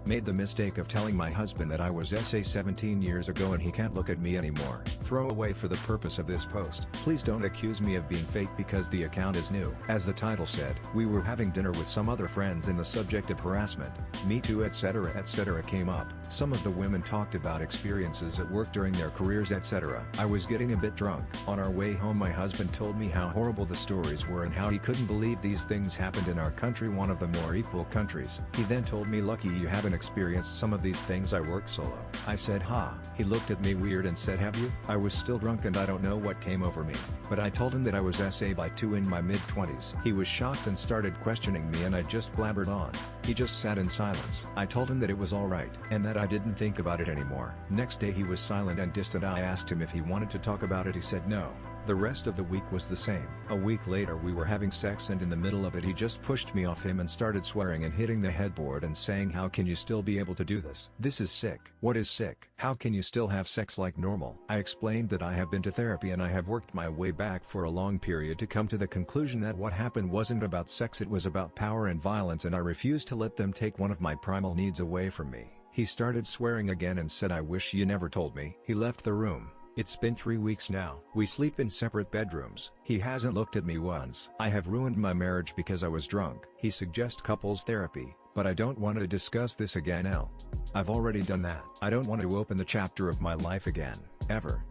Made the mistake of telling my husband that I was SA 17 years ago and he can't look at me anymore. Throw away for the purpose of this post. Please don't accuse me of being fake because the account is new. As the title said, we were having dinner with some other friends and the subject of harassment, Me Too etc. came up. Some of the women talked about experiences at work during their careers etc. I was getting a bit drunk. On our way home my husband told me how horrible the stories were and how he couldn't believe these things happened in our country, one of the more equal countries. He then told me, lucky you haven't experienced some of these things, I work solo. I said ha. He looked at me weird and said, have you? I was still drunk and I don't know what came over me, but I told him that I was SA by 2 in my mid-20s. He was shocked and started questioning me and I just blabbered on. He just sat in silence. I told him that it was alright, and that I didn't think about it anymore. Next day he was silent and distant. I asked him if he wanted to talk about it, he said no. The rest of the week was the same. A week later we were having sex and in the middle of it he just pushed me off him and started swearing and hitting the headboard and saying, how can you still be able to do this? This is sick. What is sick? How can you still have sex like normal? I explained that I have been to therapy and I have worked my way back for a long period to come to the conclusion that what happened wasn't about sex, it was about power and violence, and I refused to let them take one of my primal needs away from me. He started swearing again and said, I wish you never told me. He left the room. It's been 3 weeks now. We sleep in separate bedrooms. He hasn't looked at me once. I have ruined my marriage because I was drunk. He suggests couples therapy, but I don't want to discuss this again. I've already done that. I don't want to open the chapter of my life again, ever.